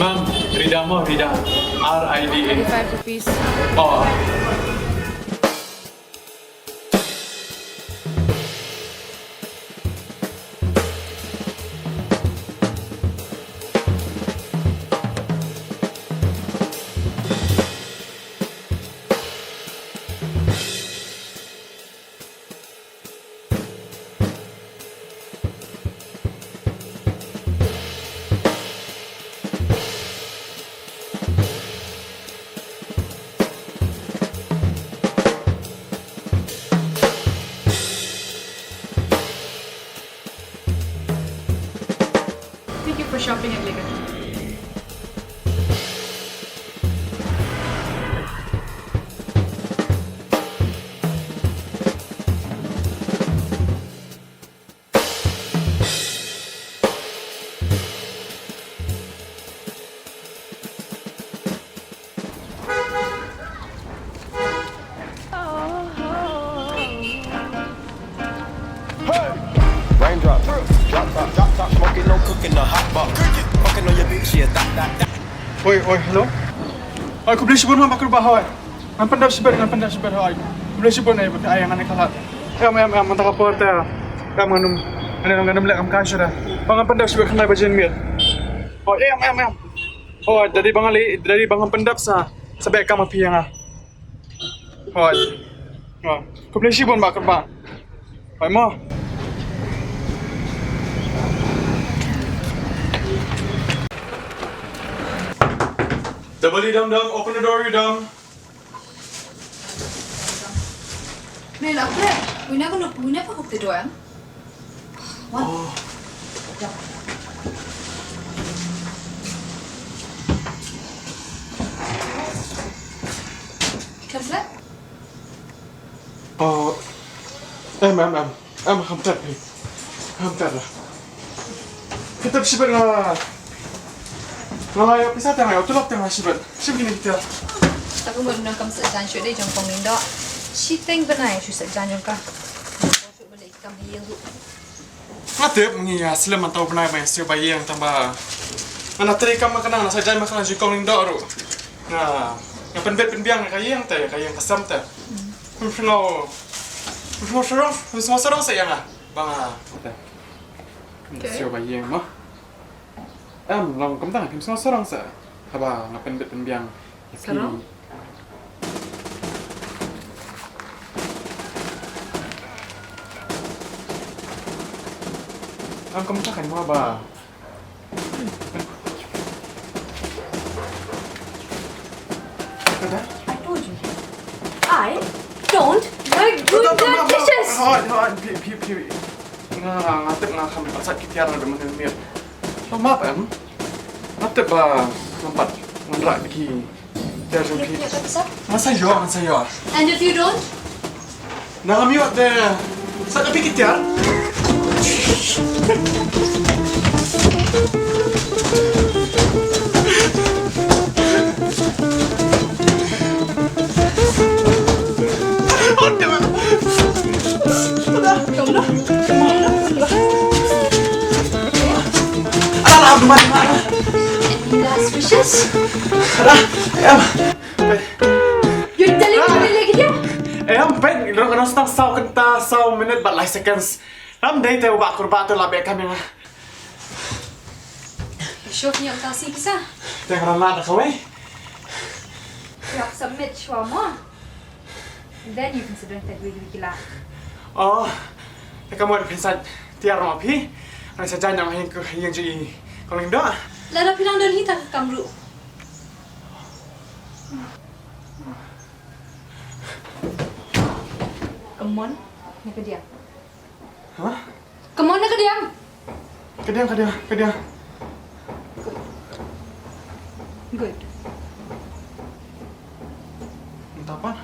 Ma'am, Rida mo, Rida. R-I-D-A. 35 rupees. Oo. Thank you for shopping at Ligat. Raindrop, drop top, smoking, no cooking, no hot pot. Fucking on your bitch, yeah, that. Oi, hello? Ay, ko beli sibon ma'am, aku bahaw. Ang pandap sibon, ay. Beli sibon ay, ay ang anak kalat. Am, mantap apa teh? Am ganum lek am kasih dah. Bang pandap sibon kenal bajian mir. Oh, am. Oh, dari bang pandap sa baik kamu piang ah. Oh, ko beli sibon bakar ba. Ay mo. Double dum, open the door, you dumb. May lock it. We never hooked the door. What? Oh. Close that. Oh. Em không thật. Kita sibuk na. Ngayon, pisa tayo. Tulog tayo sibuk. Sibuk ni kita. Aku baru nak kamu sejan syuk deh jangkong ni dak. She think benar syuk sejan jangka. Syuk balik kamu hiang tu. Ngatip mengia sila mantau benar main siu bayi yang tambah. Anak teri kamu makan anak saja makan jangkong ni dak ru. Nah, yang penbiang kaya yang kesam teh. Semua serong saya ngah. Bang. Siu bayi yang mah. Long kamu tak semua serong sa. Haba ngapen penbiang. Serong? Kamu tak kan mau apa? I told you. I don't like doing the dishes. Pi. Ngatip kamu pasat kita ada menir. Maaf ngatip nampak ngandrak lagi. Dia You punya tak besar? Saya. And if you don't? Nah kami ada. Sa tapi kita. Suspicious? Em You're telling me like yeah? Em bên nó tăng sau cần ta sau minute but like seconds. Ram đây tao bạc kurba tu labe kami nga. Show niyo ang Khasi kisa. Tengok ramad kau eh. You submit show mo. Then you consider that really gila. Oh, kamu ada pensan tiar rumah pi. Ana saja yang jadi kalau Indo. Lada pilang dan hita kamru. Come on, nak diam. Hah? Come on, nak diam. Kediam. Good. Minta apa?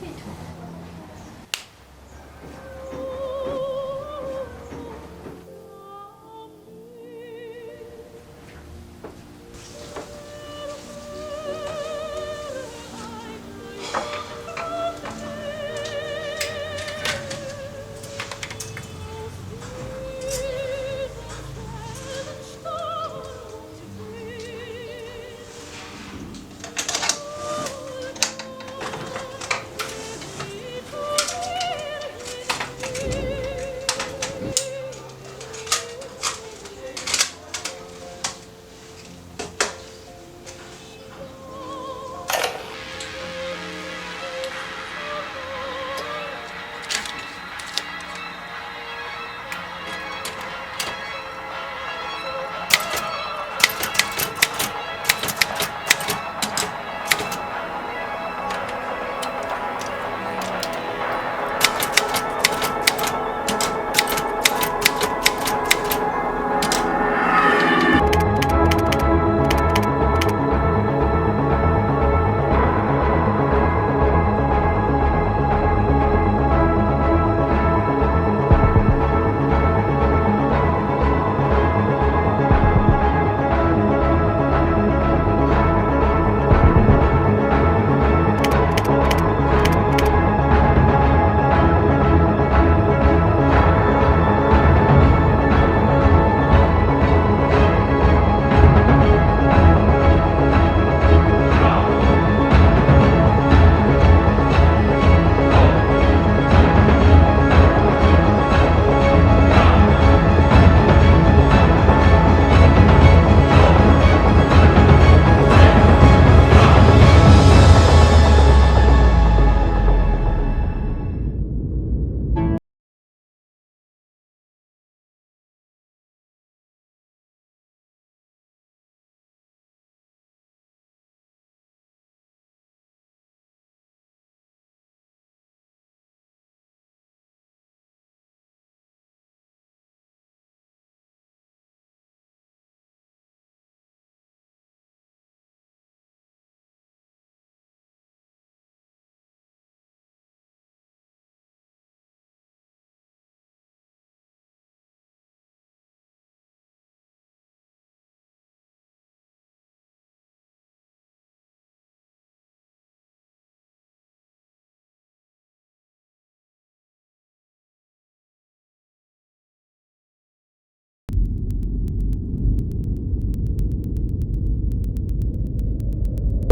Itu.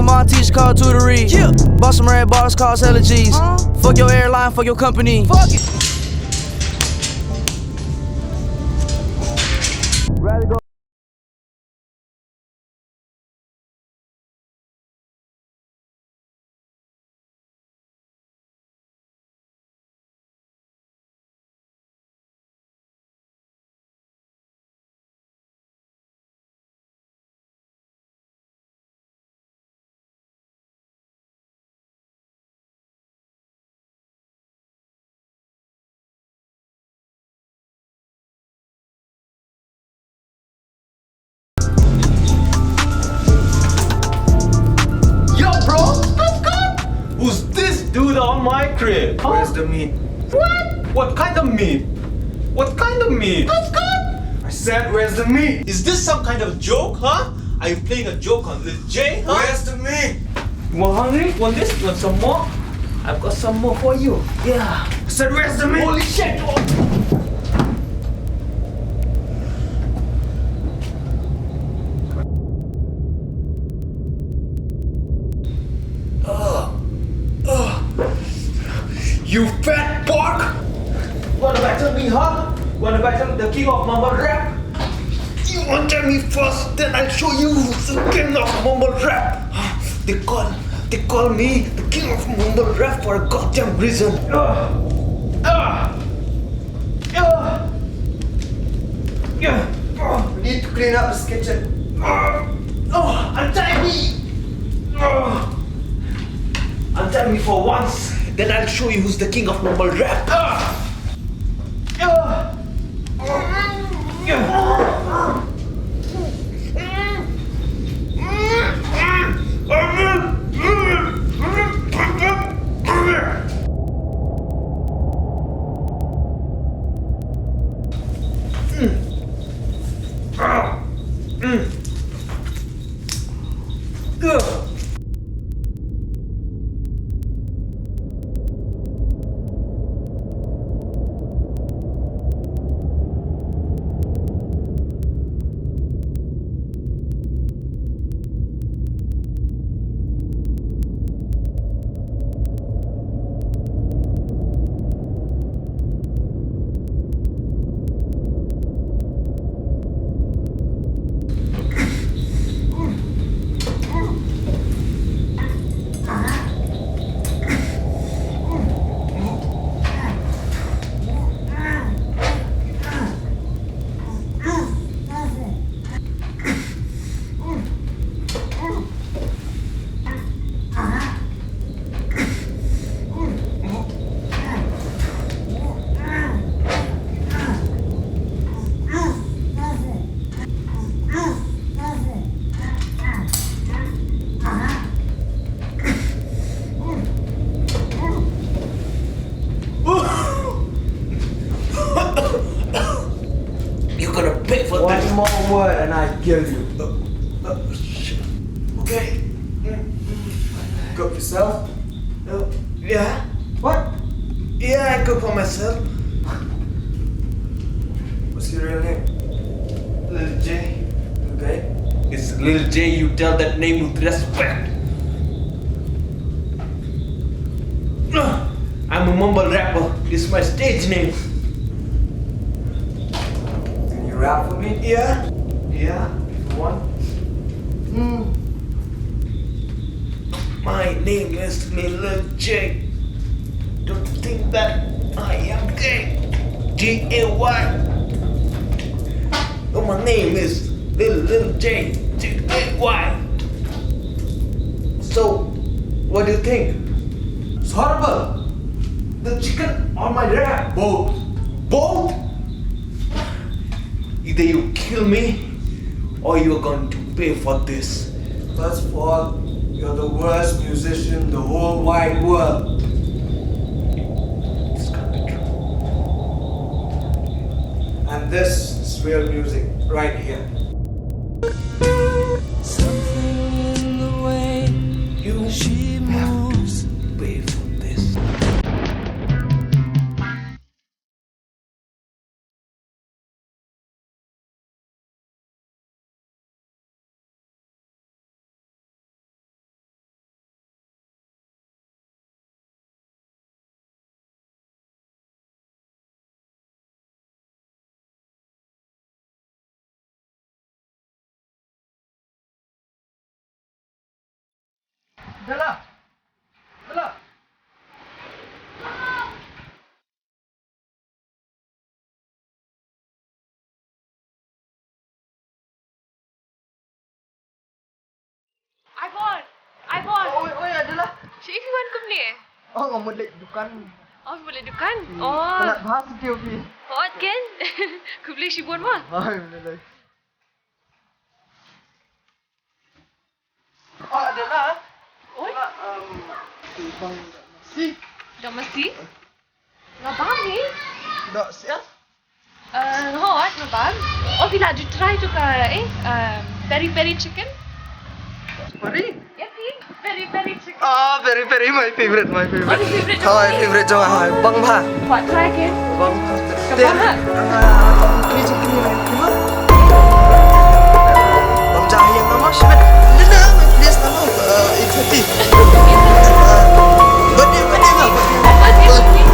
My teacher called tutory. Yeah. Bought some red bars, cause allergies. Fuck your airline, fuck your company. Fuck it. Rather go. Yo, bro, who's this dude on my crib? Huh? Where's the meat? What kind of meat? What kind of meat? I said, where's the meat? Is this some kind of joke, huh? Are you playing a joke on Lil J, huh? Where's the meat? You want hungry? Want this? Want some more? I've got some more for you. Yeah. I said, where's the meat? Holy shit! You fat pork! Wanna battle me, huh? Wanna battle the king of mumble rap? You want to tell me first, then I'll show you who's the king of mumble rap. They call me the king of mumble rap for a goddamn reason. We need to clean up this kitchen. Untie me! Untie me for once, then I'll show you who's the king of mumble rap. One more word and I kill you. Okay. Cook yourself? Yeah. What? Yeah, I cook for myself. What's your real name? Lil J. Okay. It's Lil J. You tell that name with respect. I'm a mumble rapper. This is my stage name. Can you rap for me? Yeah. Yeah. If you want. My name is Lil J. Don't think that I am gay. G-A-Y. Oh, my name is Lil J. G-A-Y. So, what do you think? It's horrible. The chicken or my rap? Both. Both? Either you kill me or you're going to pay for this. First of all, you're the worst musician in the whole wide world. This can't be true. And this is real music right here. Something in the way You she moves. pay for this. Adella! Adella! iPhone. Oi, Adella! Cik Iwan kau beli eh? Oh, ngomong balik dukan. Oh, boleh dukan? Nak bahas sikit, Opi. Hot kan? Kau beli si buat mah? Ay, boleh. Oh, Adella! Oi, Bang, nasi. dah mesti? Ngabang ni? Tak siap? Hot, ngabang. Oh, bila you try tu ka peri-peri chicken? Mari. Ya, pi. Peri-peri chicken. Ah, very my favorite. Oh, your favorite Oh, my favorite jong ah. Bang ba? What try again? Bang. Kapal. Ini chicken ni. Bang jahe yang nama Shmet. Lena, dia nama 850. Birthday lah. What is it?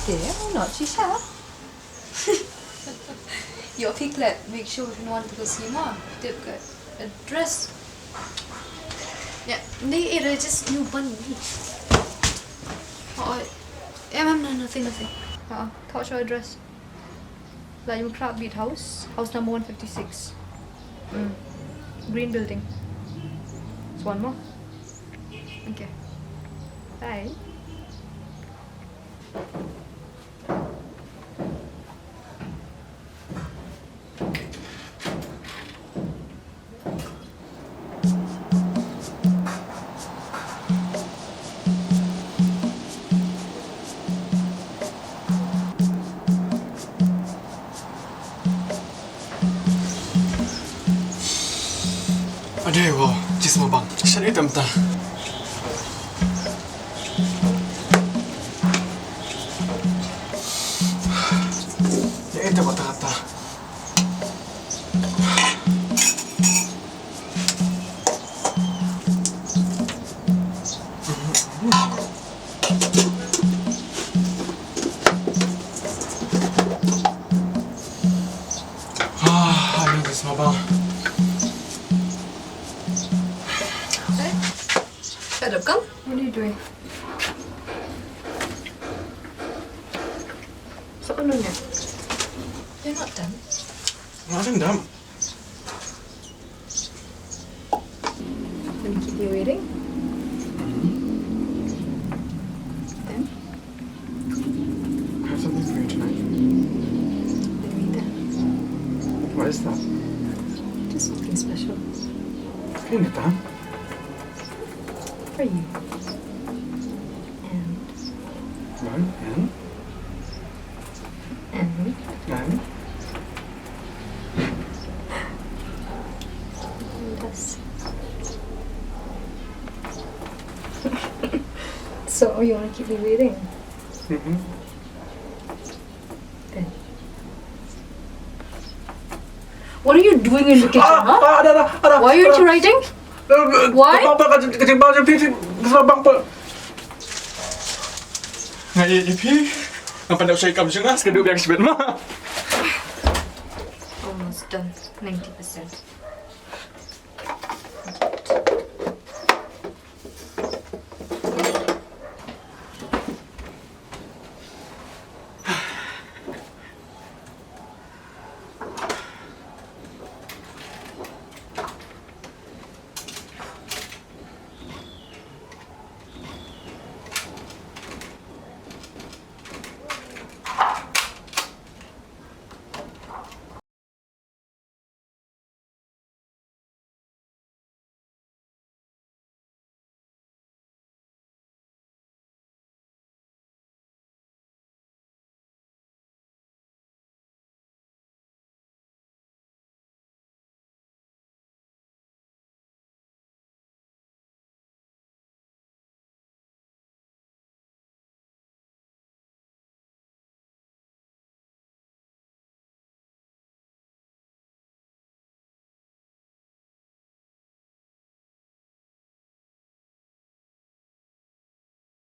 Yeah, why not? Shisha. Your piglet, make sure no one to go see mom. They've got a dress. Yeah, they are just new bunny. Oh, no, nothing. Touch your address. Like Club Beat House number 156. Green building. It's one more. Okay. Bye. Adella War, just mau bang. Syari temtah. Ya itu kata-kata. Ayo just mau bang. Shut up, come. What are you doing? Stop doing it. You're not done. Nggak dendam. Let me keep you waiting. Then, I have something for you tonight. let me then. What is that? Just something special Ini tak? for you. And Dan. us. So you want to keep me waiting? Then. What are you doing in the kitchen, huh? Ada. Why aren't you writing? Why? Bang, kecil bang, jadi kesal bang pe. Ngai ipi. Apa nak saya kamu jangan sekedar biar sebet mah. Almost done. 90%.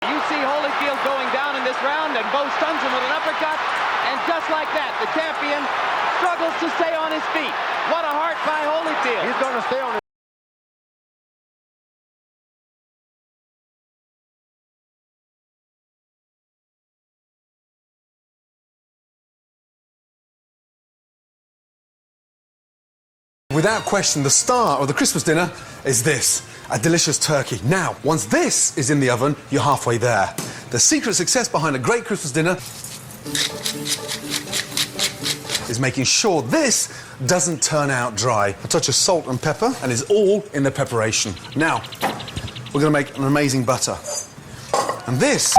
You see Holyfield going down in this round, and Bo stuns him with an uppercut, and just like that, the champion struggles to stay on his feet. What a heart by Holyfield. He's going to stay on his Without question, the star of the Christmas dinner is this, a delicious turkey. Now, once this is in the oven, you're halfway there. The secret success behind a great Christmas dinner is making sure this doesn't turn out dry. A touch of salt and pepper, and it's all in the preparation. Now, we're going to make an amazing butter. And this...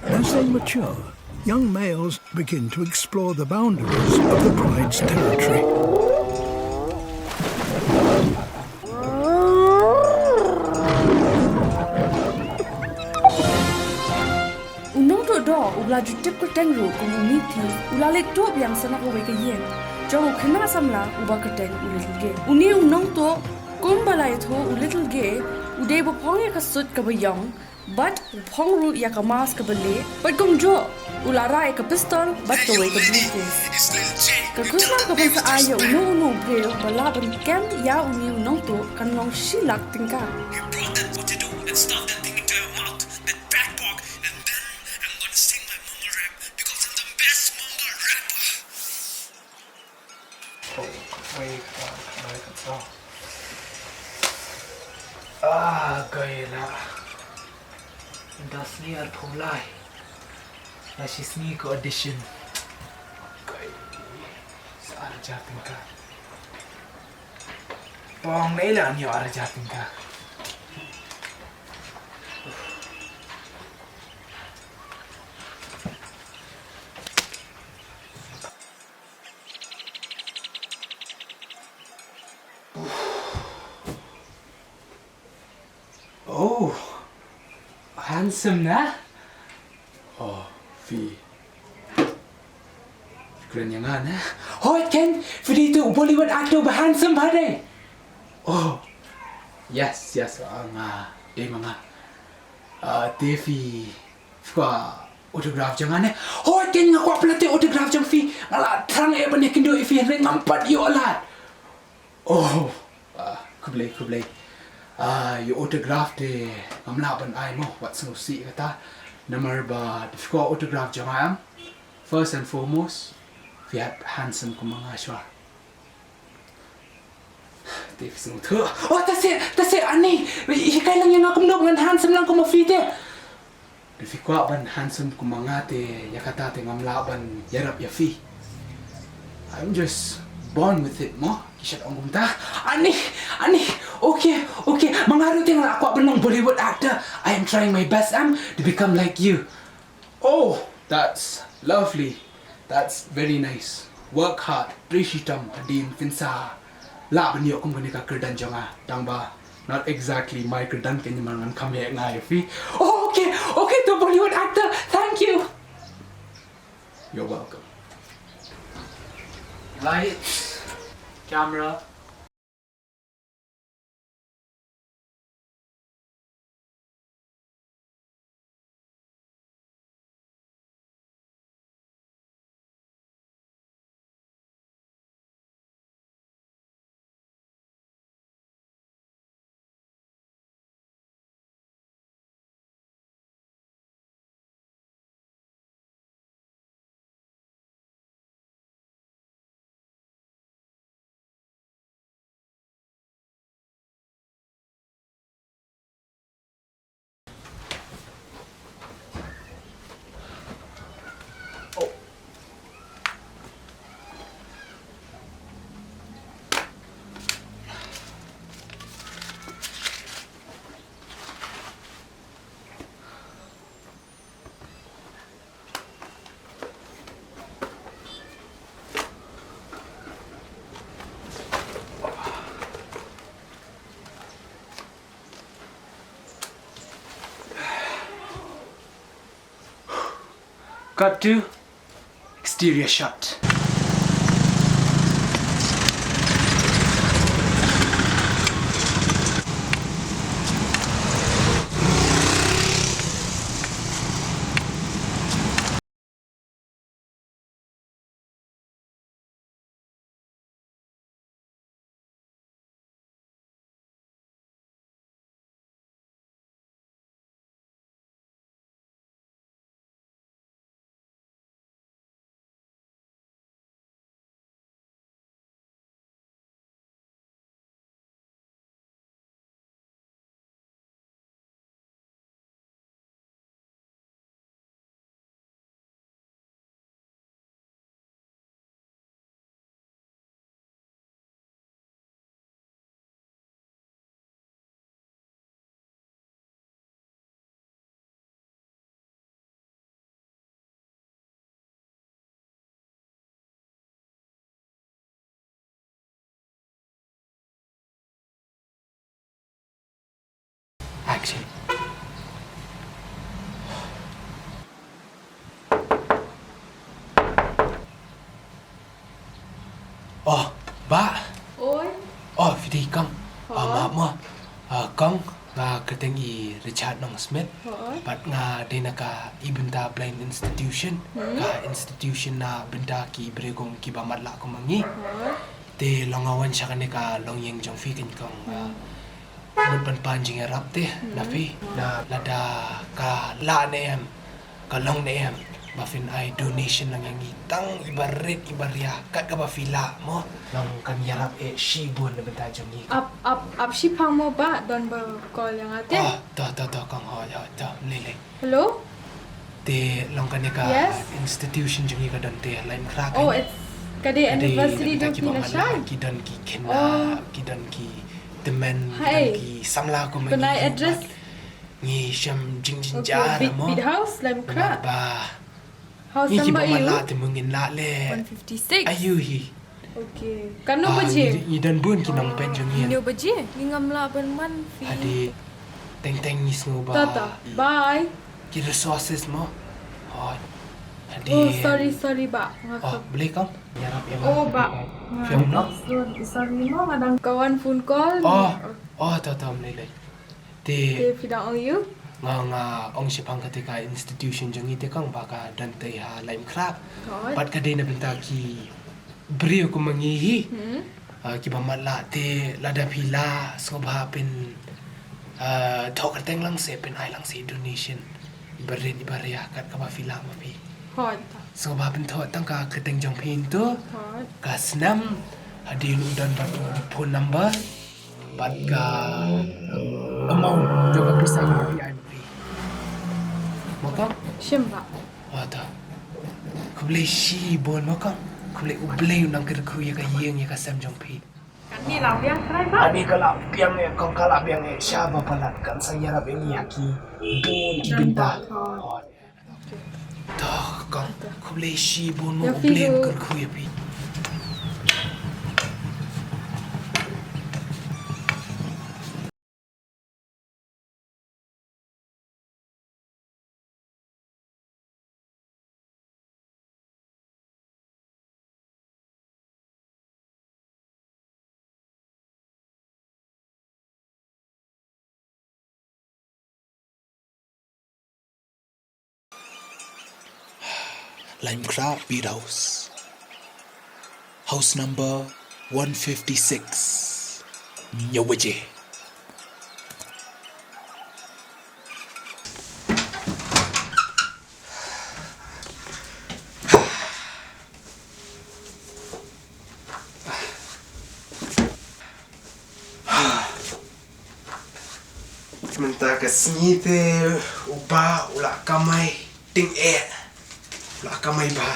As they mature, young males begin to explore the boundaries of the bride's territory. Unong tu draw ula jutip kerteng ru kumu miti ula lek top yang sana ko weke yen jong khina samla uba kerteng ulil ge uni unong to kumbalai tho ulil ge ude bo phong ya kasut ka bayong but phong ru ya ka mas ka bele but kum jo ula rai ka pistol but ka weke briefcase ka kusma ka ban sa aya unu bre bala ban kem ya uni unong to kan long shilak tingka Stuff that thing into your mouth, that bad pork, and then I'm gonna sing my mumble rap because I'm the best mumble rapper. Oh, wait, gaya das ni ar phulai. La shisni ko audition. Gaya sa ar jatin ka. Pong nailan yo ar jatin ka. Oh, handsome na? Oh, Fi. Keren yang nga na. Oh, Ken, Fi dito Bollywood actor ba handsome ba de? Oh, yes, nga, day mga. Fi, autograph jangan ne. Oh, Ken nga kwa pelate autograph jang Fi. Ngala, terang ba ne kendo Fi ring ngampat yo alat. Oh, kublay. Your autograph de ngamlaban ay mo what so si kata number ba if you autograph jangan first and foremost if you have handsome ko mga shwa Dave sino to oh that's it ani hikay lang yung akumnog ngan handsome lang ko mafite if you ban handsome ko mga te yakata te ngamlaban yarap yafi I'm just born with it mo kishat ang gumta ani okay mangaru ting ako benong Bollywood actor I am trying my best to become like you oh that's lovely that's very nice work hard prishitam adin finsa la banyo kung gani ka kerdan jonga tangba not exactly my kerdan kanya mangan kami ngai fi oh okay to Bollywood actor thank you you're welcome lights camera Cut to exterior shot. Action. Oh, ba. Oi. Oh, Fidi kang. Maaf mo. Kang nga keteng I Richard Nong Smith. Bat nga dena ka ibenta blind institution. Ka institution na benda ki bregong ki bamat la ko mangi. Te longawan siya ka long yang jong fi kan kang mun panjing arap te nafi na lada ka la ne em ka long ne em Bafin ay donation lang yang itang ibarit ibarya kat ka bafila mo lang kan yarap shibun na benta jong ni Up si pang mo ba don ba call yang ate? to kang ho ya to lele. Hello? Te lang kan ka institution jong ni ka don te lain krak. Oh, it's kade anniversary do pila siya. Kidan ki kena kidan ki temen ki samla ko Can I address? Ni syam jing jar mo. Big house lain krak. Ba. House Ni number kiba you? mala te mungin la le. 156. Ayu hi. Okay. Kano baje? Ni dan bun kinang pen jong yen. Ni baje? Ni ngamla ben man fi. Adi teng ni sngo ba. Tata. Bye. Ki resources mo. Adi. Oh, sorry ba. Boleh kang? Yarap ya. Oh, ba. Film no? Sorry mo ngadang kawan phone call. Tahu boleh. Te fidang on you. nga ong sipang ketika institution jong ite kang baka dan te ha laim krak pat kade na benta ki brio ko mangihi ki bamatla te lada pila so ba pin thok teng lang se pin ai lang se donation berin ibaria kat ka ba fila ma pi hot so ba pin thok tang ka keteng jong pin to ka snam adil udan ba phone number pat ka amount jong bisa ni Makam? Shimba. Ada. Kau boleh si bon makam. Kau boleh ublay nang kerku ya kayeng ya kasam jong pi. Kan ni lah biang try ba? Ani kalau biang kau kalau biang siapa palat kan saya rap ini aki bon ki binta. Dah kau boleh si bon mau ublay kerku ya pi. Lime Crab Beat House. House number 156. Nyawaje. Sementara kesini te upa ulah kamai ting ulah kamai ba.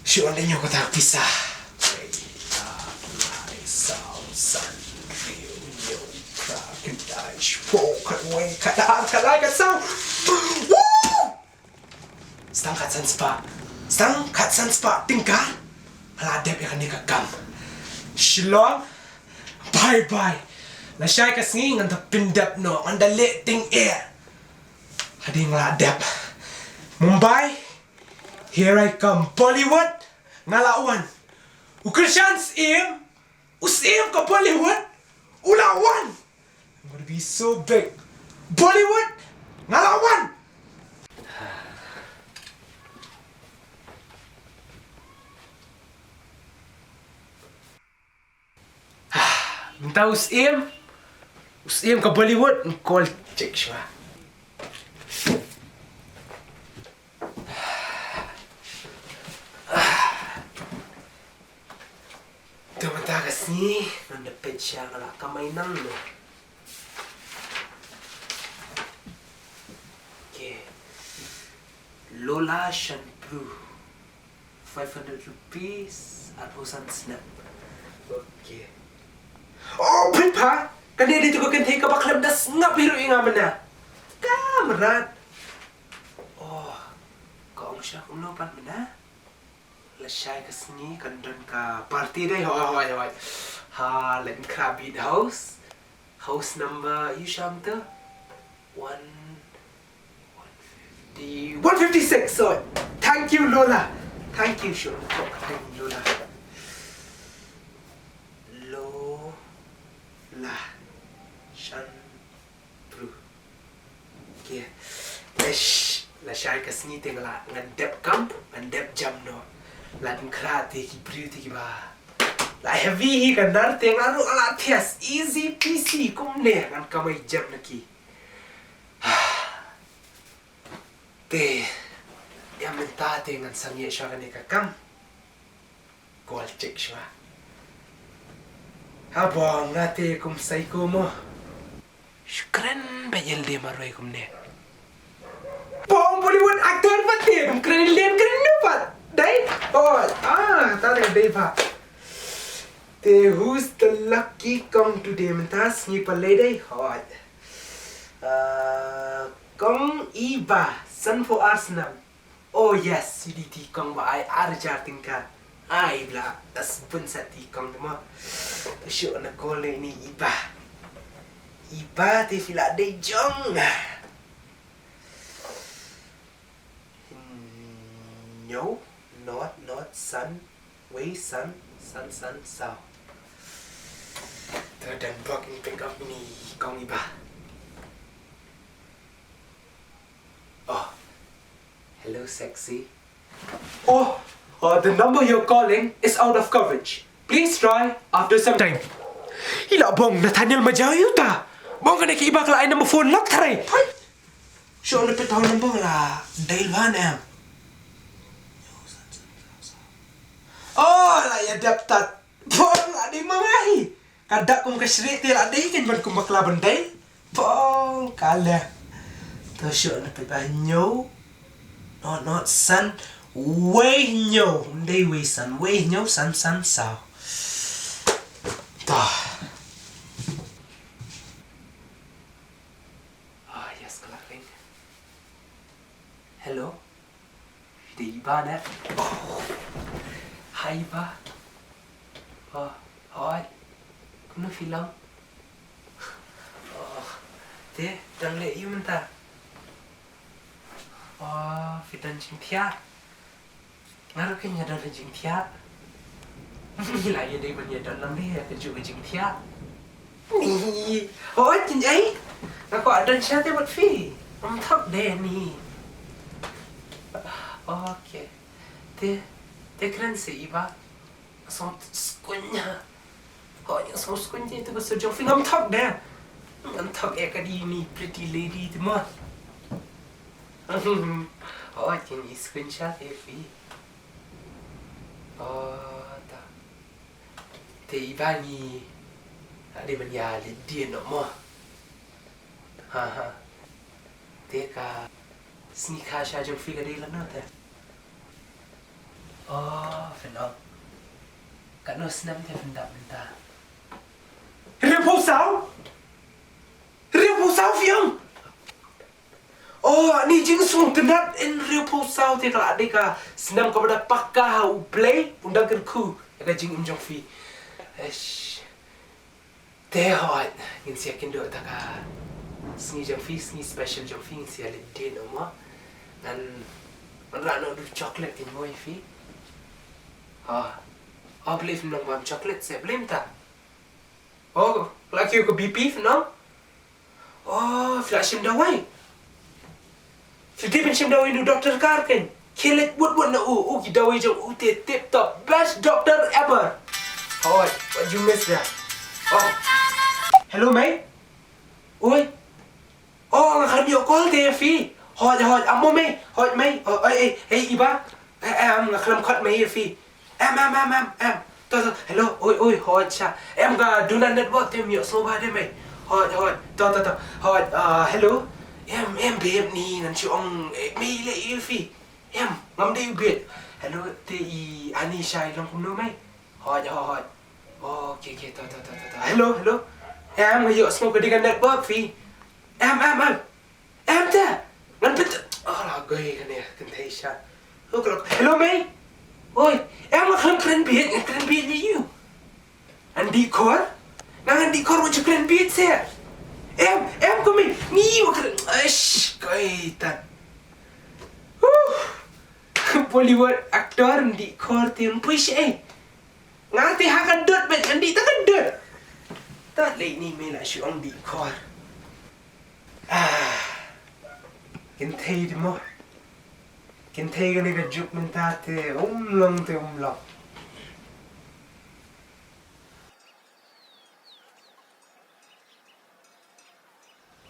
Siapa yang kau tak pisah? Stang kat san spa tingkah. Aladep yang ni kagam. Shalom. Bye. Nasyai kasing ngan pindap no, ngan dalik ting Hadi ngeladap. Mumbai, here I come. Bollywood, ngalawan. Ukrishan Syiem, usim ke Bollywood, ulawan. I'm gonna be so big. Bollywood, ngalawan. Minta Syiem ke Bollywood, call check siya. Tumatagas ni, nandapit siya kala kamay nang no. Okay. Lola shampoo. 500 rupees at Hosan Snap. Okay. Oh, Pritpa! Kanina dito ko kantay ka baklab das nga pero nga man na. Kamarad. Oh, kaong siya kung lupan mo na. Lasyay kasni kandun ka party day. Hoy. Ha, let me crab eat house. House number, you siyam to? 156. So, thank you, Lola. Thank you, sure. Thank you, Lola. La Shan Bru Kia La Shai Kasni Tingla Ngan Dep Kamp and Dep Jam no Latin Krati ki Bruti ba La heavy kan dar tengaru ala tias easy PC kum ne ngan kamay jam naki te ya mentate ngan sangye sya kan kakam gol check sya abang ngate kum saiko mo shukran bayel de maroy kum ne bong Bollywood actor pati kum keren lian keren dapat dai oh tadi dai pa who's the lucky kong today mentas ni palay hot kong iba san for Arsenal oh yes CDT kong ba ay arjar tingka ay bla tas pun sati kong mo show na kole ni iba te fila de jong no not sun way sun sao dan bak ni pick up ni kong iba. Oh, hello sexy. Oh, the number you're calling is out of coverage. Please try after some time. Hila bong Nathaniel majayu ta. Bong kana ki iba kala ay number phone lock tare. Show na pitaw number la Dale Van Am. Oh, la ya daptat. Bong la di mangahi. Kada kum kasri ti la dai kan ban kum bakla bandai. Bong kala. To show na pa nyo. Not sun. Way nyo. Day way sun. Way nyo sun sao. Ta. Ah yes kalaring. Hello. Di ba na? Oh. Hi ba. Oh, hi. Ano filang? Oh, te, dang le yun ta. Oh, fitan jing tia. Ngaro kanya dan jing tia. Gila ya dai ban ya dan lang deh ke juga jing tia. Ni. Oh, jing ai. Aku ada chat buat fi. Thấp deh ni. Okay. Te keren si iba. Som skunya. Kok yang semua skunya itu bahasa jong fi ngam thấp deh. Ngam thấp ni pretty lady tu mah. Oh, jing screenshot fi. Oh, ta. Te iba ni ada banya dia nak mah. Ha. Te ka sneaker sha jong fi ka dei la no ta. Oh, phenol. Kat no snap dia benda. Repousau fiang. Oh, ni jing sung tenat in repousau te kala adeka senam kepada pakah play undang kerku ka jing jong fi. Esh. Te hot in siakin do ta ka sni jong fi sni special jong fi sia le de no ma. Dan ra no du chocolate in moi fi. Believe nong mam chocolate se blame ta. Oh, like you could be beef, no? Oh, flashim dawai. Fifty shim dawai nu Dr. Karkin. Kill it wood na ki dawai jong ute tip top best doctor ever. Oh, what you miss there? Oh, hello mate. Oi. Oh, ngakal yo call te fi. Hot, amo mate. Hot mate. Oh, hey, iba. Ngakalam cut me fi. Em. Hello, oi, hot cha. Em ga Duna network tem yo so ba de mai. Hot. Hot, hello. Em babe ni nan chuong me le fi. Em ngam de bit. Hello, te I ani shai long kum no mai. Hot. Oh, okay, ta. Hello. Em ga yo smoke dengan network fi. Em ta. Ngan pet. Oh, la goi kan ya, kan thai sha. Hello, mate. Oi, em keren beat ni you. Andi kor? Nang andi kor macam keren beat saya. Em kami ni keren. Aish, kaitan. Bollywood aktor andi kor tiun push Ngati hakan dot bet andi tak dot. ta lệ ni me la shu ong di khor kin thei di mo kin thei ga ni ga juk men ta te long te long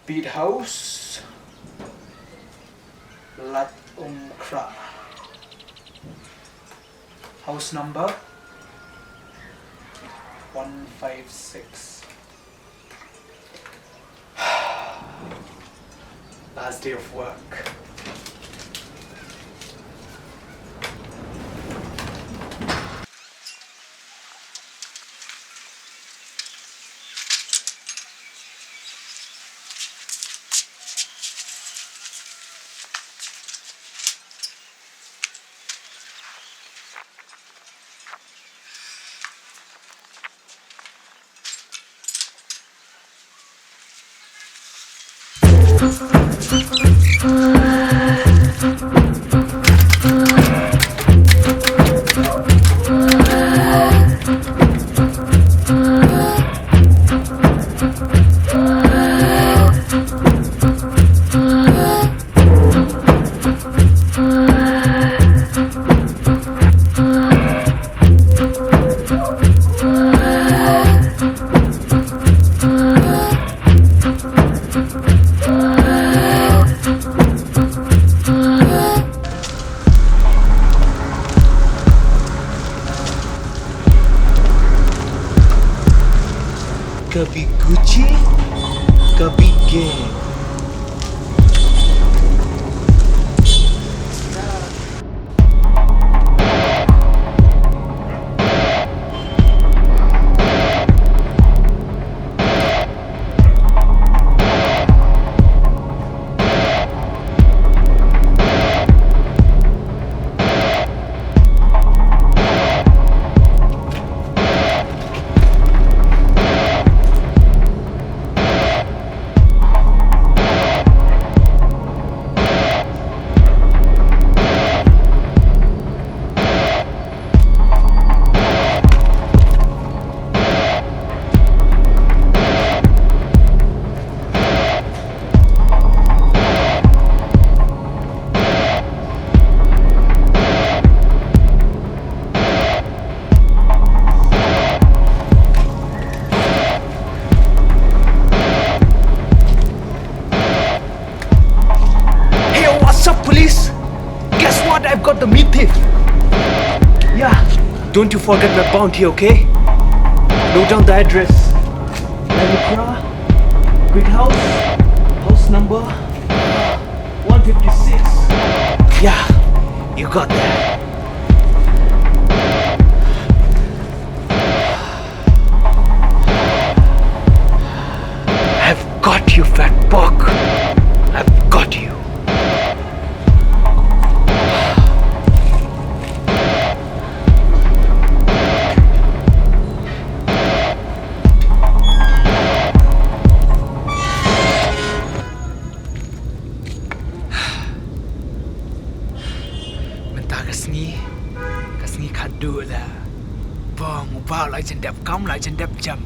beat house lat kra house number 156 last day of work Kabhi Gucci, kabhi gang. Got the meat thief. Yeah. Don't you forget my bounty, okay? Note down the address. Lalukra, Big House, house number 156. Yeah, you got that. I've got you, fat buck. I've got you. Kasni khadu la bong ubao lại chân đẹp cắm lại chân đẹp chậm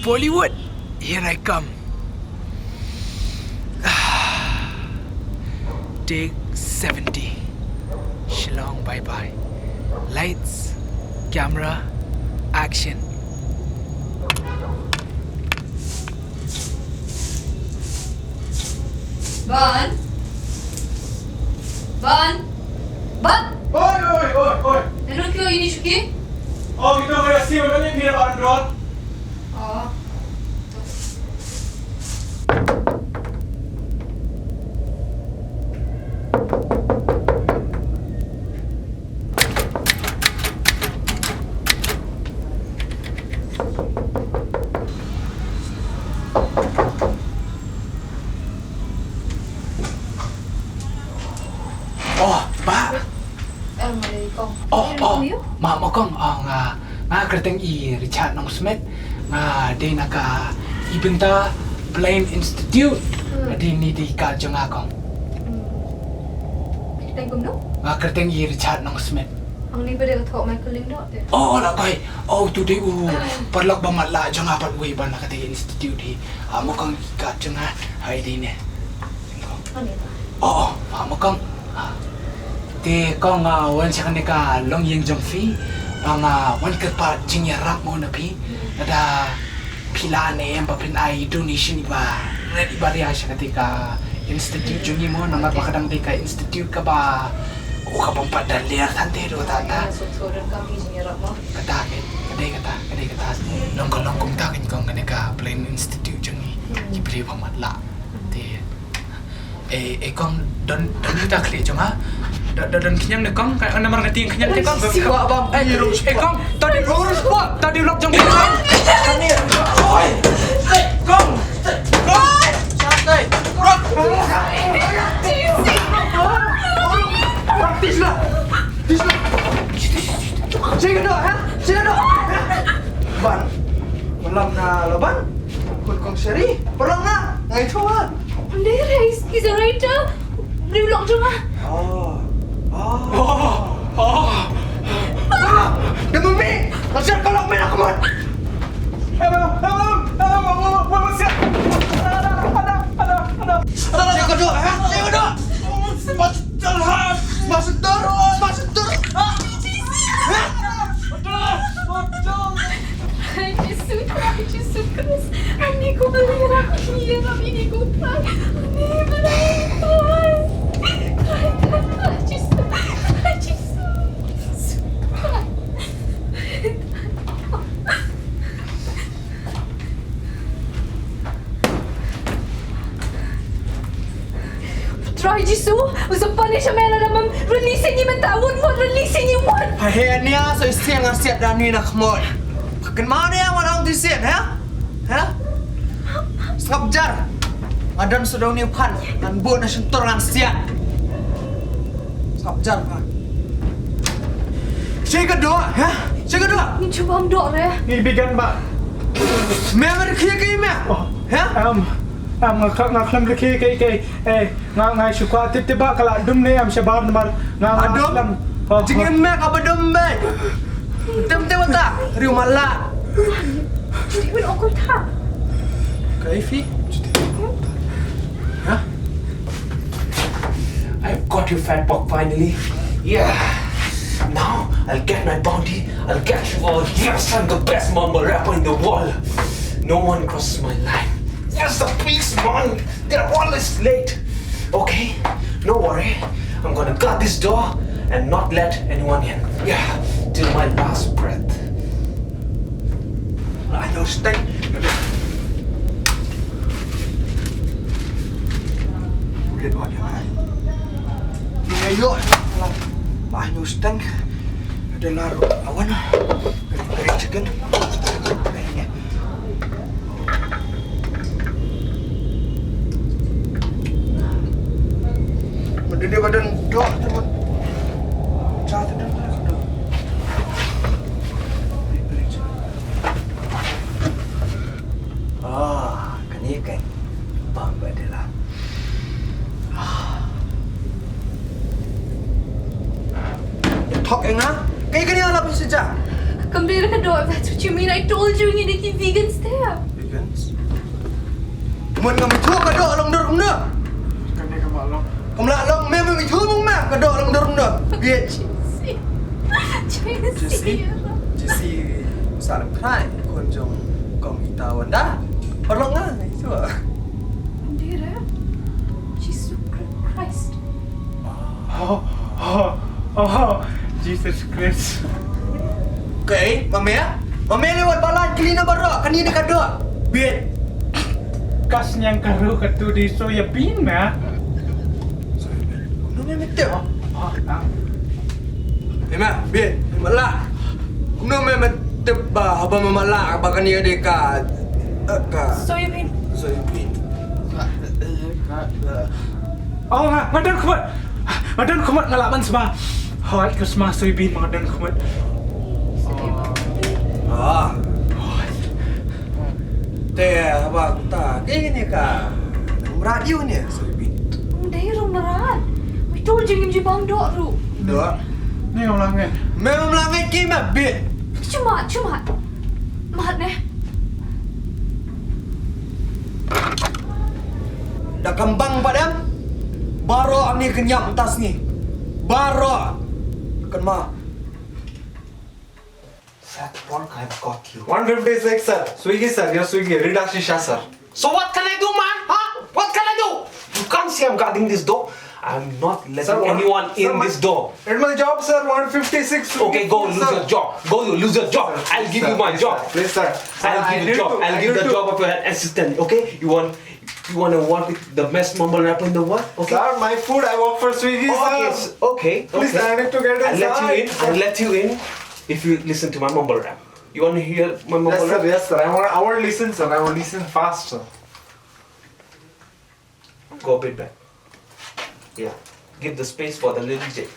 Bollywood here I come take 70 Shillong bye bye lights camera action Ban Oi. Ano kyo ini Shuki? Oh, kita kaya siya na niya para drone. Oh. Ma kong nga kreteng I Richard nong Smith nga de naka ibenta Plain Institute di ni di ka jong akong Kreteng gum no? nga kreteng I Richard nong Smith Ang ni pada thok Michael Ling dot dia. Oh lah pai. Oh tu dia perlak banget lah jangan pat gue ban nak kata institute di. Mo kang ikat jangan hai di ne. Oh, mo kang. Te kong wan sa kanika long yeng jong fi. Ang wan ka pa jingya rap mo na pi. Ada pila ne yang papin ai donation ba. Ready ba dia sa katika institute jungi mo nang makadang ka institute ka ba. O kapag padalir tante do tata. Sotoran kami jengyarak mo. Kata. Nong kum takin kong kaneka plain institute jungi. Ibri pamatla. Te kong don kita kli jonga. Don kinyang de kong kay ana marang ting kinyang de kong. Siwa bang. Kong tadi urus ko. Tadi ulok jong kong. Kani. Oi. Kong. Santai. Tisla. Sige do, ha? Sige do. Ban. Malam na laban. Kun kong seri. Perang na. Ngai tua. Pandai Rais, he's a writer. Beri vlog juga. Demi mi. Kasar kalau main aku man. Ada. Sige do, ha? Sige do. Masdor. Jesus Christ. Ani ko belirak niya ini ko try. Ani belirak. Try Jisu, was a punish a man and I'm releasing him and I wouldn't want releasing you one. I hear niya so istiyang siap dan ni nak mod. Pakin mana yang orang tu siap, ha? Ha? Skap jar. Adan sudah ni pan, dan bu na sentor ngan siap. Skap jar pan. Siapa kedua, ha? Siapa kedua? Ni cuba amdok ya. Ni bigan ba. Memang kia kia me. Ha? Ngaklam leki kai ngai suka tiba kala dum ne am shabar namar ngaklam jingin me ka badum me tem wata riu mala jadi win okol tha kaifi Huh? I've got you, fat bug, finally. Yeah. Now I'll get my bounty. I'll get you all. Yes, I'm the best mumble rapper in the world. No one crosses my line. Yes, the peace, man. They're always late. Okay, no worry. I'm gonna guard this door and not let anyone in. Yeah, till my last breath. I know, stay. Udah doa jangan. Ayo, banyak steng. Ada naruh awan. Dari chicken. Dia badan doa teman. Satu dan satu. Kani kan bang Adella. Talk enggak? Kayak gini ala saja. Kembali ke door, that's what you mean. I told you ini ki vegans there. Vegans? Mun ngam itu ka doa long dur umna. Kan dia malam. Long memang itu mung mak ka doa long dur umna. Biar. Jesse salam kai kon jong kong itawan dah. Perlu ngah itu. Andira. Jesus Christ. Jesus Christ. Okay, mamaya lewat balan kelina baru kanina ka doa. Biar. Kas yang karu katu di soya bin ma. Betul. Memang, biar, malah. Kuno memang tebah, abang malah, abang kan dia dekat. Soybean. Oh, madan kumat ngalaman sama. Hot Christmas soybean madan kumat. Teh, abang tak. Ini kah? Radio ni soybean. Andira merat. I told you him jibang dok ru. Dok. Ni orang langit. Memang langit ke mabit. Cuma. Mat ne. Dah kembang padam. Baro ni kenyap tas ni. Baro. Kan ma. Fat pork, I've got you. 156, sir. Swiggy, sir. Your Swiggy. Ridashisha, sir. So what can I do, man? Huh? What can I do? You can't say I'm guarding this door. I'm not letting anyone in this door. It's my job, sir. 156. Okay, go lose your job. Go lose your job. I'll give you my job. Please, sir. I'll give you the job. I'll give the job of an assistant. Okay? You want to work with the best mumble rapper in the world? Okay. Sir, my food I work for Swiggy, sir. Okay. Please, I need to get inside. I'll let you in if you listen to my mumble rap. You want to hear my mumble rap? Yes, sir. I want to listen, sir. I want to listen fast, sir. Go a bit back. Yeah. Give the space for the little J.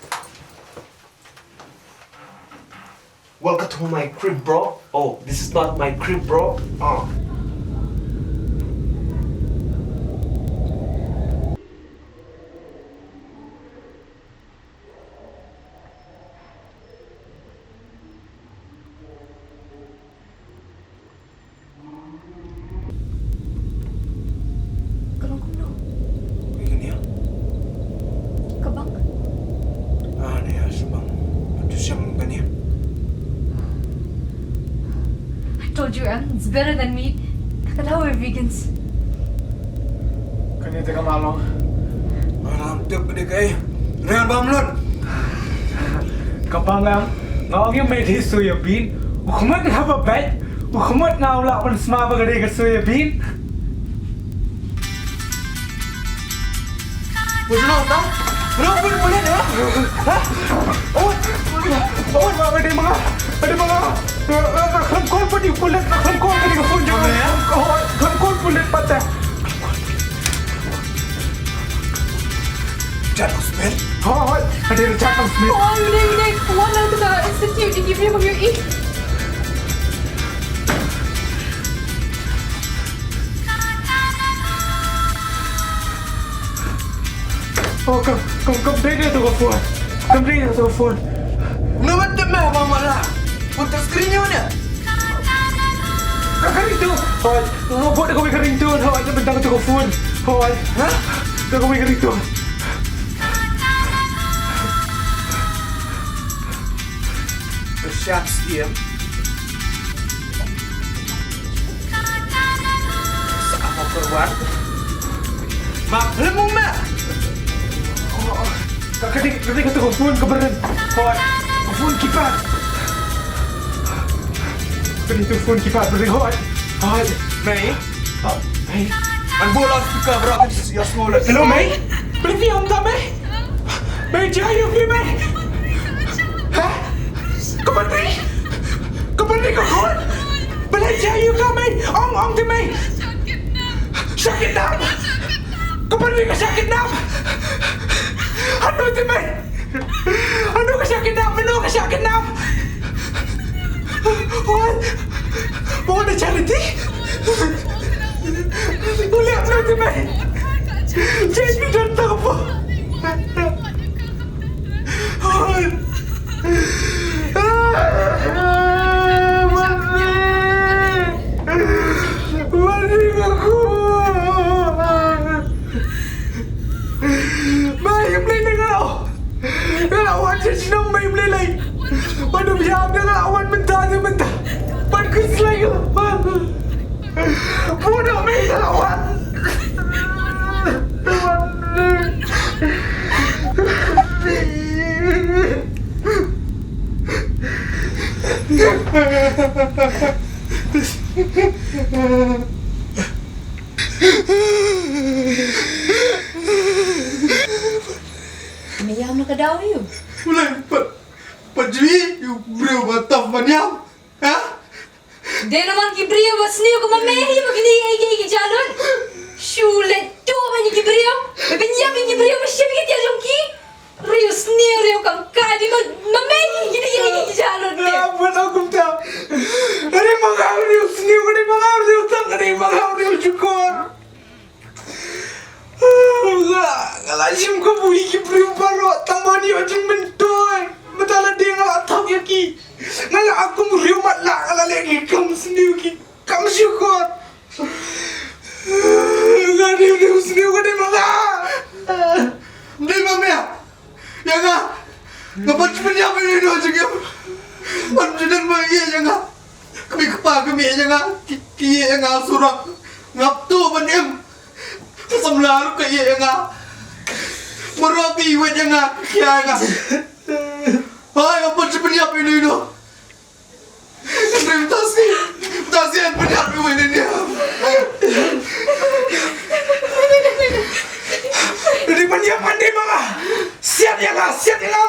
Welcome to my crib, bro. Oh, this is not my crib, bro. Told you, it's better than meat. Look at how we're vegans. Kan ni tengah malam. Malam tu gede kaya. Real bamlon. Banlam. Ngawang Medhi soya bean. Ukhumat have a bed. Ukhumat na ula pan sma bagade ka soya bean. Puno ta? Puno boleh ya? Oh, ada mga Khongkor pa di kulit na Khongkor pa di ka phone jam ya. Oh, Khongkor kulit pata. Jack smell. Oh, ada Jack smell. Oh, Minay, one out to the institute and give him your eat. Oh, come bring it to the phone. Come bring it to the phone. No, what the man, mama? Untuk skrinnya mana? Kering tu. Hoi, robot dah kau kering tu. Hoi, dia bentang tu phone. Hoi, ha? Dah kau kering tu. Bersiap Syiem. Sama keluar. Mak, lemu mak. Kering tu phone ke Brendon. Hoi, phone kipas. Kering tu phone kipas Brendon. Hoi. Hoi, May. May. Ang bola speaker bro, your small. Hello, May. Beli om tak, May? May, jaya pergi, May. Hah? Kembali ke kawan? Beli jaya ke, May? Ong tu, May. Sakit nam. Kembali ke sakit nam. Aduh tu, May. Aduh ke sakit nam. Mau ada charity? Boleh apa tu, May? Jadi datang apa? Mari aku. Mai beli dengan kalau awak senang mai beli lagi. Pada biar dengan awak mentah. Bagus lagi. Bodoh mai awak. Mayam nak kadaw you. Mulai pajui you bro bataf manyam. Ha? Dia naman kibriyo basniyo ko mamehi magini ay jalon. Shulet tu man kibriyo. Benyam kibriyo masyam kiti alongki. Rio sniyo rio kam kadi mamehi gini ay jalon. Apa nak kumta? Ada mangaw rio sniyo, ada mangaw rio tang, ada mangaw rio cukor. Kalau jim ko bui kibriyo baro tamani ojin bentoy. Betala Malah aku meriumat lah kalau lagi kamu sendiri. Kamu syukur. Gadi sendiri gadi mana? Di mana ya? Ya nggak? Ngapa sebenarnya apa ini doa juga? Anjuran bagi ya nggak? Kami kepa kami ya nggak? Kia ya nggak surak ngap tu benim. Semlaru kayak ya nggak? Merapi wet ya nggak? Kia nggak? Hai apa sebenarnya apa ini doa? Terima kasih penyapu ini dia. Di mana mandi mama? Siap ya nggak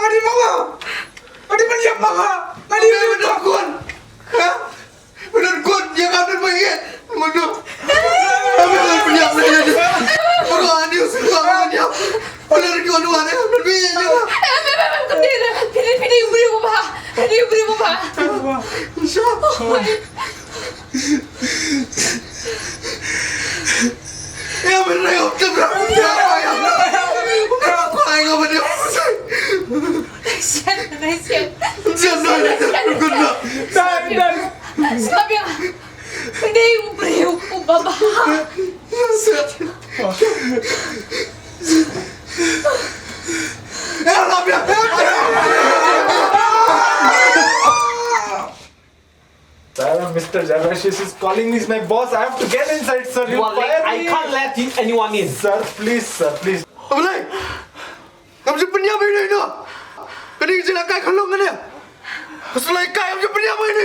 mandi mama? Di mana mama? Mandi benar kun? Benar kun? Yang ada baik? Mana? Apa yang penyapu ini? Orang ini suka penyapu. Benar kun orang ini berbeza. Pilih beri apa? Pilih beri apa? Siapa? Ya benar ya, berapa ya? Berapa yang apa dia? Nasihat. Dan. Sabi nga, hindi beri apa? Nasihat. Ya Allah ya. Mr. Ridashisha is calling me. He's my boss. I have to get inside, sir. I can't let anyone in. Sir, please. Abulai, kamu sebenarnya apa ini? Kau ni silakan kalau kau ni. Selai kau kamu sebenarnya apa ini?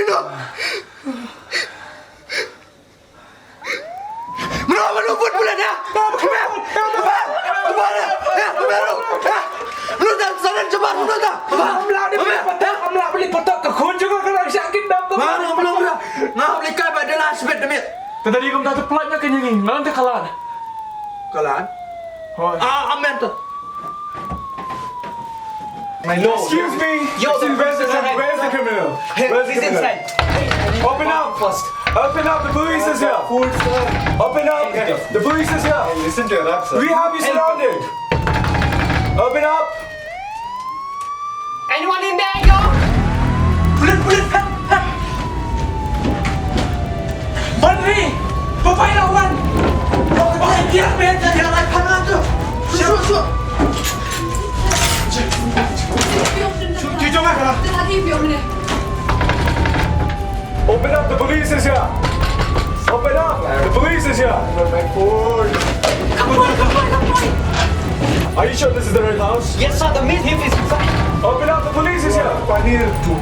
Mana buat bulan ya? Belum dah saran cepat belum dah. Amlah beli potok ke kun juga kalau sakit dah. Mana belum dah. Ngah beli kai pada lah sebet demi. Tadi kamu dah terpelatnya kenyang ni. Malam tak kalah. Kalah? Amen tu. My lord. Excuse me. Where's the criminal? He's inside. Open up first. Open up. The police is here. Open up. The police is here. Listen to your rap, sir. We have you surrounded. Open up. Anyone in there, yo? Bulan. Bandri, bapak lawan. Dia nak panah tu. Sure. Open up. The police is here. Open up. The police is here. Come on. Are you sure this is the right house? Yes, sir. The meat thief is inside. Open up. The police is here. To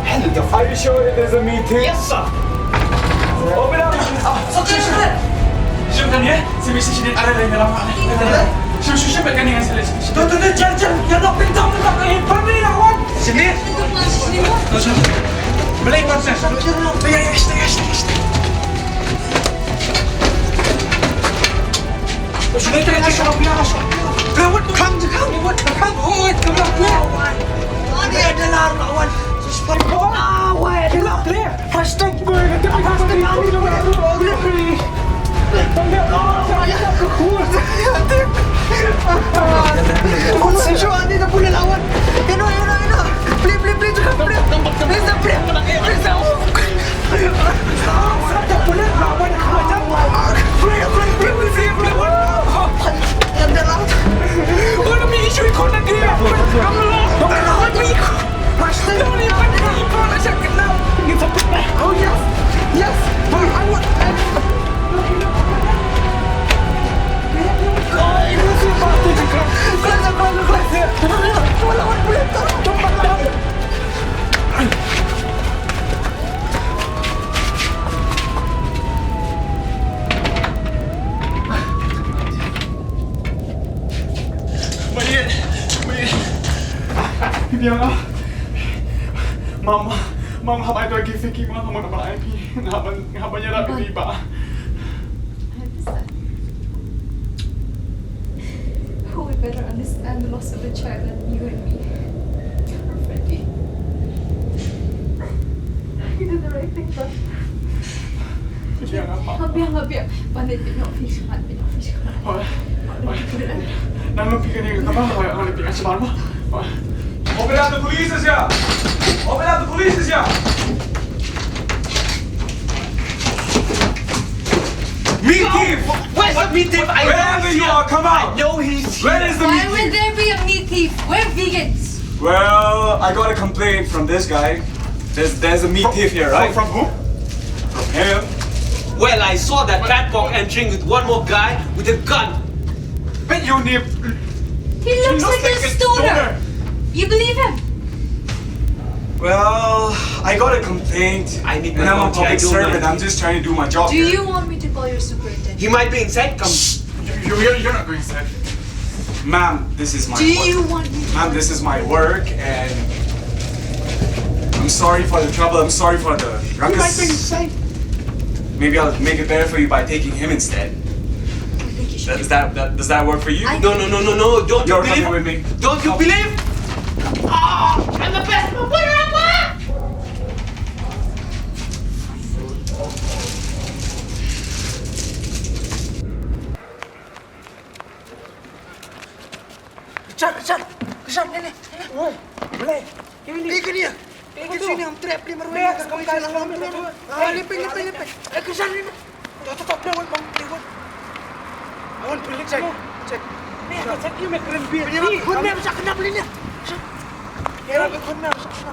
hell your Are you sure there's a meat thief? Yes, sir. Open up. Siapa ni? Saya mesti sini ada lagi lama. Siapa kan yang saya lihat? Tuh, jangan. Yang nak pintar nak pakai pergi lawan. Sini. Beli konsen. Ya. Sudah tengah shop ya. Lawat kang. Oh, kamu. Ini adalah lawan. Cepat lawan. Clear. Hashtag gue. Konsensual ni dah boleh lawan. Eno. Please. Tak boleh lawan macam. Please. Adalah. Orang ni isu ikut negeri. Kamu lawan ni. Pasti. Ni apa nak saya kenal? Kita pernah. Oh yes. I want. Ini sepatu juga. Kelas. Lawan boleh tolong. Marianna. Biar Mama habis lagi fikir kamu nak mana IP. Habisnya dah tiba. We better understand the loss of a child than you and me. Freddie. You did the right thing, but... Biar. Pandai pinok fish. Nama fikir ni apa? Orang fikir macam mana? Open up, the police is here. meat thief. Wherever you are, come out. I know he's here. Where is the Why meat would thief? there be a meat thief? We're vegans. Well, I got a complaint from this guy. There's a meat thief here, right? From who? From him. Well, I saw that fatbog entering with one more guy with a gun. But you need... He looks like a stoner. You believe him? Well, I got a complaint. I need my and I'm a laundry. I public don't servant. mind. I'm just trying to do my job Do here. you want me to call your superintendent? He might be inside. Come. You're not going inside. Ma'am, this is my Do work. you want me to Ma'am, this is my work, and I'm sorry for the trouble. I'm sorry for the ruckus. Maybe I'll make it better for you by taking him instead. Does that work for you? No. Don't You're you believe? coming with me. Don't you believe? Oh, I'm the best reporter ever. Kesan, ini. Boleh. Ini ke dia. Ini sini, am trap dia meruai. Kami kalah dalam dia. Lipin. Kesan ini. Tak lewat bang, lewat. Awan pelik cek. Ni aku cek you make keren biar. Ni, kau nak bisa kena beli ni. Ya, kau nak bisa kena.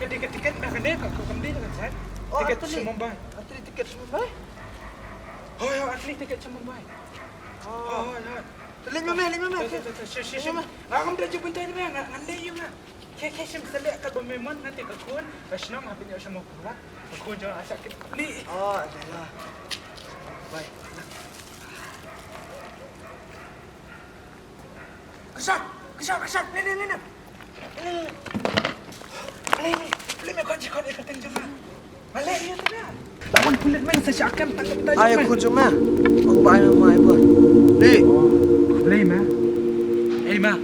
Tiket nak kena kau kembali dengan saya. Tiket si Mumbai. Atli tiket si Mumbai. Oh, ya, atli tiket si Mumbai. Oh, ya. Lima meh. Sima. Aku dah jumpa tadi meh, ngandai you meh. Kaya selek kat bermemang nanti kekun. Rasnam habis ni sama pula. Kekun jangan asak kita beli. Oh, adalah. Baik. Kesan. Ni. Beli kau jikon ikatin cuma. Balik dia tu dah. Lawan kulit main saya akan tangkap tadi. Ayo aku cuma. Aku bayar mai buat. Ni. Beli mah. Eh mah.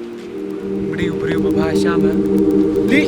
Beriu berbahasa mah. Ni.